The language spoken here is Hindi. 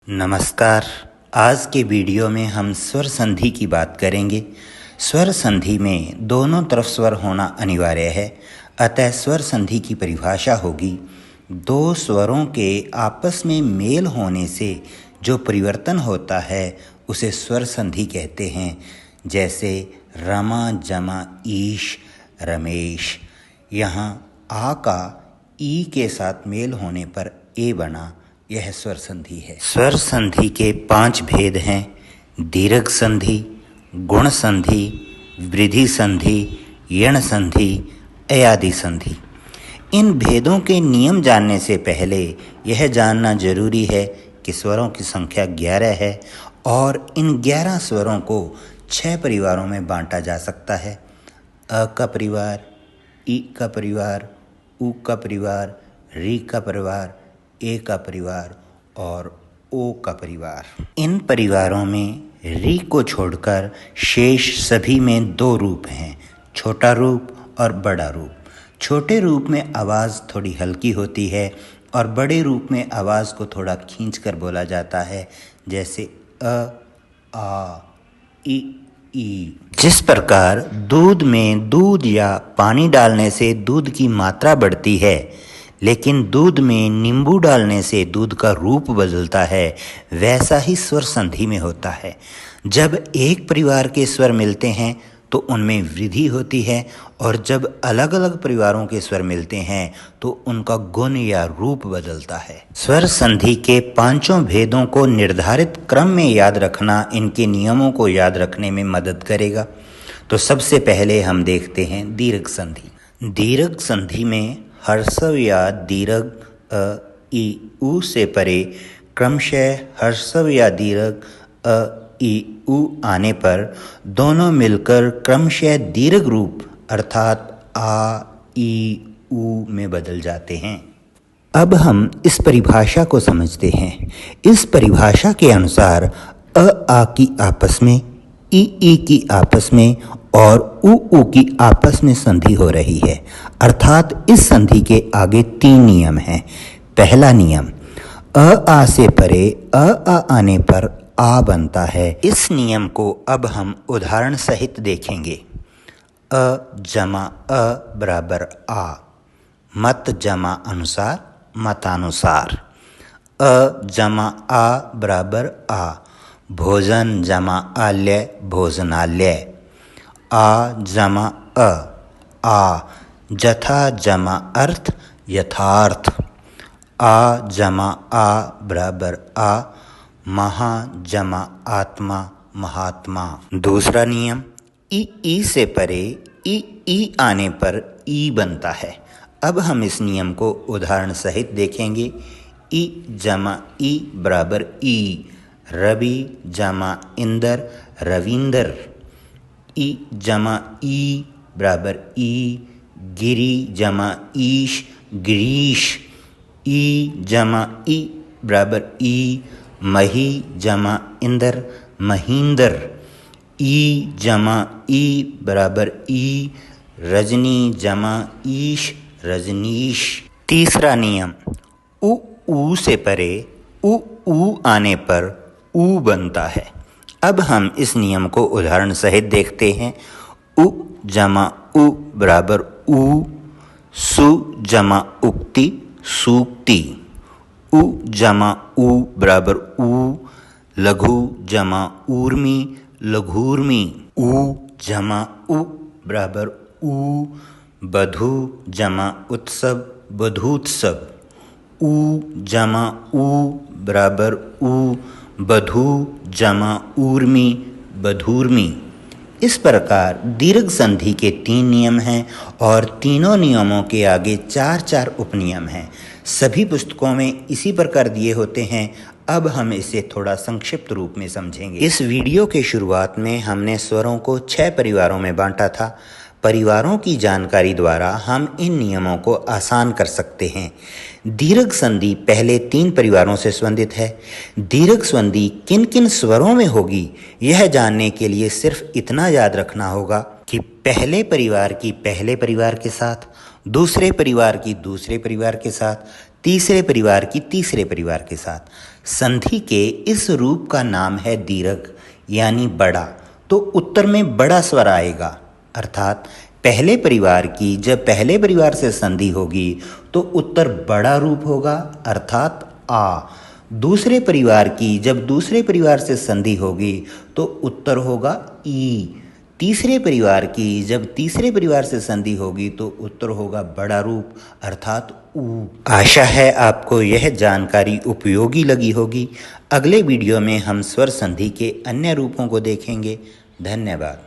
नमस्कार। आज के वीडियो में हम स्वर संधि की बात करेंगे। स्वर संधि में दोनों तरफ स्वर होना अनिवार्य है, अतः स्वर संधि की परिभाषा होगी, दो स्वरों के आपस में मेल होने से जो परिवर्तन होता है उसे स्वर संधि कहते हैं। जैसे रमा जमा ईश रमेश, यहाँ आ का ई के साथ मेल होने पर ए बना, यह स्वर संधि है। स्वर संधि के 5 भेद हैं: दीर्घ संधि, गुण संधि, वृद्धि संधि, यण संधि, अयादि संधि। इन भेदों के नियम जानने से पहले यह जानना जरूरी है कि स्वरों की संख्या 11 है और इन 11 स्वरों को 6 परिवारों में बांटा जा सकता है। अ का परिवार, ई का परिवार, उ का परिवार, री का परिवार, ए का परिवार और ओ का परिवार। इन परिवारों में री को छोड़कर शेष सभी में 2 रूप हैं, छोटा रूप और बड़ा रूप। छोटे रूप में आवाज़ थोड़ी हल्की होती है और बड़े रूप में आवाज़ को थोड़ा खींचकर बोला जाता है, जैसे अ, आ, ई। जिस प्रकार दूध में दूध या पानी डालने से दूध की मात्रा बढ़ती है, लेकिन दूध में नींबू डालने से दूध का रूप बदलता है, वैसा ही स्वर संधि में होता है। जब एक परिवार के स्वर मिलते हैं तो उनमें वृद्धि होती है और जब अलग अलग परिवारों के स्वर मिलते हैं तो उनका गुण या रूप बदलता है। स्वर संधि के 5 भेदों को निर्धारित क्रम में याद रखना इनके नियमों को याद रखने में मदद करेगा। तो सबसे पहले हम देखते हैं दीर्घ संधि। दीर्घ संधि में हर्षव या दीर्घ अ, ई, उ से परे क्रमशः हर्षव या दीर्घ अ, ई, उ आने पर दोनों मिलकर क्रमशः दीर्घ रूप अर्थात आ, ई, उ में बदल जाते हैं। अब हम इस परिभाषा को समझते हैं। इस परिभाषा के अनुसार अ, आ की आपस में, ई की आपस में और उ की आपस में संधि हो रही है, अर्थात इस संधि के आगे 3 नियम हैं। पहला नियम, अ आ से परे आ आने पर आ बनता है। इस नियम को अब हम उदाहरण सहित देखेंगे। अ जमा अ बराबर आ, मत जमा अनुसार मतानुसार। अ जमा आ बराबर आ, भोजन जमा आल्य भोजनालय। आ जमा आ, जथा जमा अर्थ यथार्थ। आ जमा आ बराबर आ, महा जमा आत्मा महात्मा। दूसरा नियम, ई से परे ई आने पर ई बनता है। अब हम इस नियम को उदाहरण सहित देखेंगे। ई जमा ई बराबर ई, रवि जमा इंदर रविंदर। ई जमा ई बराबर ई, गिरी जमा ईश गिरीश। ई जमा ई बराबर ई, मही जमा इंदर महींदर। ई जमा ई बराबर ई, रजनी जमा ईश रजनीश। तीसरा नियम, उ से परे उ आने पर ऊ बनता है। अब हम इस नियम को उदाहरण सहित देखते हैं। उ जमा उ बराबर ऊ, सु जमा उक्ति सूक्ति। उ जमा उ बराबर ऊ, लघु जमा ऊर्मी लघूर्मी। उ जमा उ बराबर ऊ, बधु जमा उत्सव बधूत्सव। उ जमा उ बराबर ऊ, बधू जमा ऊर्मी बधूर्मी। इस प्रकार दीर्घ संधि के 3 नियम हैं और तीनों नियमों के आगे 4 उपनियम हैं। सभी पुस्तकों में इसी प्रकार दिए होते हैं। अब हम इसे थोड़ा संक्षिप्त रूप में समझेंगे। इस वीडियो के शुरुआत में हमने स्वरों को 6 परिवारों में बांटा था। परिवारों की जानकारी द्वारा हम इन नियमों को आसान कर सकते हैं। दीर्घ संधि पहले 3 परिवारों से संबंधित है। दीर्घ संधि किन किन स्वरों में होगी, यह जानने के लिए सिर्फ इतना याद रखना होगा कि पहले परिवार की पहले परिवार के साथ, दूसरे परिवार की दूसरे परिवार के साथ, तीसरे परिवार की तीसरे परिवार के साथ। संधि के इस रूप का नाम है दीर्घ यानी बड़ा, तो उत्तर में बड़ा स्वर आएगा। अर्थात पहले परिवार की जब पहले परिवार से संधि होगी तो उत्तर बड़ा रूप होगा, अर्थात आ। दूसरे परिवार की जब दूसरे परिवार से संधि होगी तो उत्तर होगा ई। तीसरे परिवार की जब तीसरे परिवार से संधि होगी तो उत्तर होगा बड़ा रूप, अर्थात ऊ। आशा है आपको यह जानकारी उपयोगी लगी होगी। अगले वीडियो में हम स्वर संधि के अन्य रूपों को देखेंगे। धन्यवाद।